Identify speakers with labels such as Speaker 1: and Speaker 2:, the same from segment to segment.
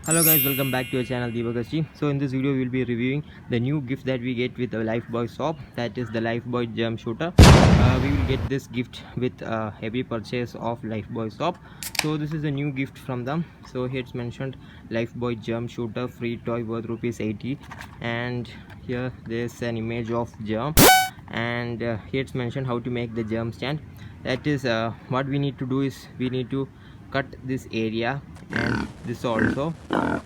Speaker 1: Hello guys, welcome back to our channel Deepakasji. So in this video we will be reviewing the new gift that we get with the Lifebuoy shop, that is the Lifebuoy germ shooter. We will get this gift with every purchase of Lifebuoy shop. So this is a new gift from them. So here it's mentioned Lifebuoy germ shooter, free toy worth ₹80, and here there's an image of germ, and here it's mentioned how to make the germ stand. That is what we need to do is we need to cut this area and this also.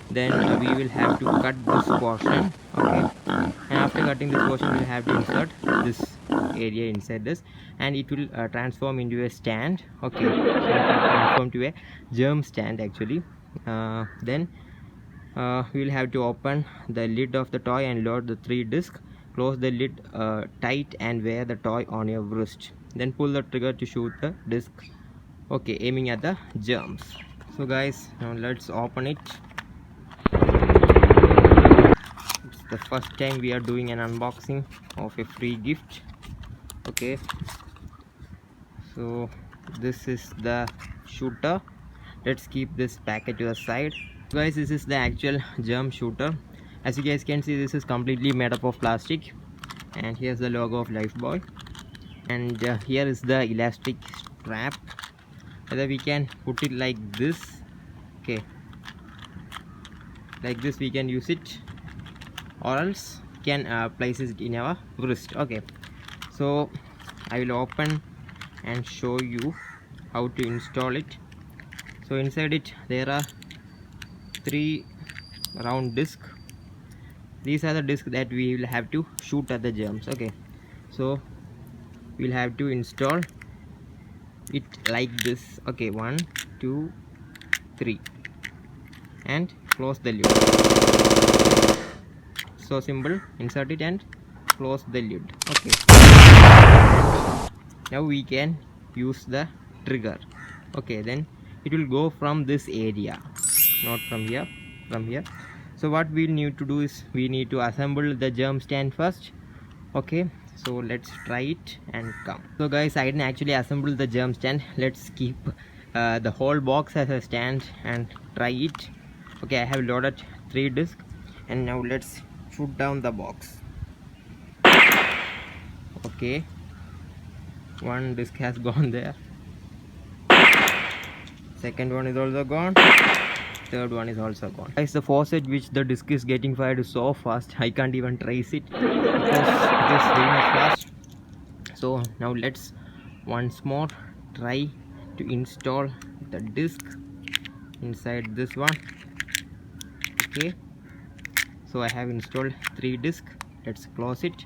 Speaker 1: Then we will have to cut this portion, okay, and after cutting this portion we'll have to insert this area inside this, and it will transform into a stand, okay. So it will transform to a germ stand actually. Then we will have to open the lid of the toy and load the 3 discs. Close the lid tight and wear the toy on your wrist, then pull the trigger to shoot the disc, okay, aiming at the germs. So guys, now let's open it. It's the first time we are doing an unboxing of a free gift, okay. So this is the shooter. Let's keep this packet to the side. Guys, this is the actual germ shooter. As you guys can see, this is completely made up of plastic, and here's the logo of Lifebuoy, and here is the elastic strap. Whether we can put it like this, okay, like this we can use it, or else we can place it in our wrist, okay. So I will open and show you how to install it. So inside it there are 3 round discs. These are the discs that we will have to shoot at the germs, okay. So we'll have to install it like this, okay, 1 2 3, and close the lid. So simple, insert it and close the lid, okay. Now we can use the trigger, okay. Then it will go from this area, not from here, from here. So what we need to do is we need to assemble the germ stand first, okay. So let's try it and come. So guys, I didn't actually assemble the germ stand. Let's keep the whole box as a stand and try it, okay. I have loaded 3 discs, and now let's shoot down the box, okay. 1 disc has gone there, second one is also gone, third one is also gone. Guys, the force at which the disc is getting fired is so fast I can't even trace it because it is very much fast. So now let's once more try to install the disc inside this one, okay. So I have installed 3 discs. Let's close it.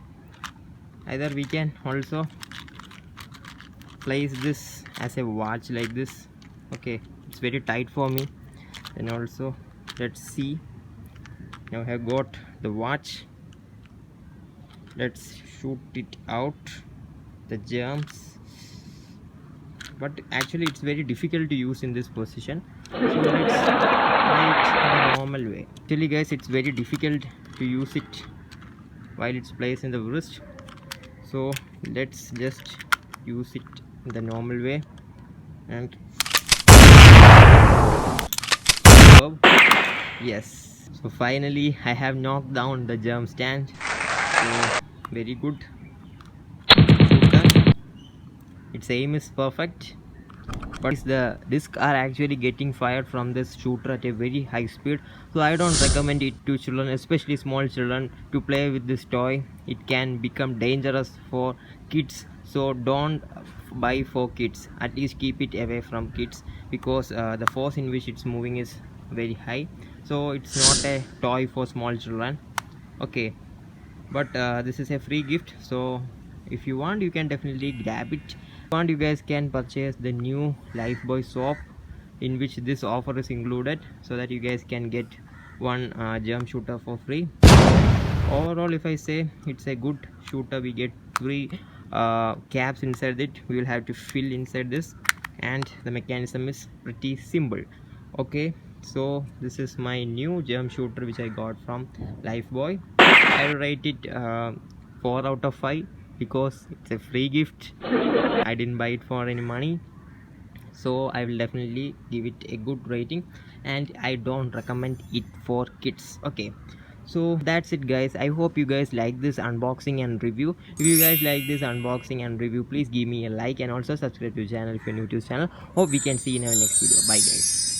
Speaker 1: Either we can also place this as a watch like this, okay. It's very tight for me. And also let's see, now I have got the watch. Let's shoot it out, the germs, but actually it's very difficult to use in this position. So let's try it the normal way. Actually guys, it's very difficult to use it while it's placed in the wrist. So let's just use it the normal way, and yes. So finally I have knocked down the germ stand. So very good shooter. Its aim is perfect, but the discs are actually getting fired from this shooter at a very high speed. So I don't recommend it to children, especially small children, to play with this toy. It can become dangerous for kids, so don't buy for kids. At least keep it away from kids, because the force in which it's moving is very high. So it's not a toy for small children, okay. But this is a free gift, so if you want you can definitely grab it. If you want, you guys can purchase the new Lifebuoy shop in which this offer is included, so that you guys can get one germ shooter for free. Overall, if I say it's a good shooter, we get 3 caps inside it. We will have to fill inside this, and the mechanism is pretty simple, okay. So this is my new germ shooter which I got from Lifebuoy. I will rate it 4 out of 5 because it's a free gift. I didn't buy it for any money, so I will definitely give it a good rating. and I don't recommend it for kids. Okay, so that's it guys. I hope you guys like this unboxing and review. If you guys like this unboxing and review, please give me a like and also subscribe to the channel if you're new to this channel. Hope we can see you in our next video. Bye guys.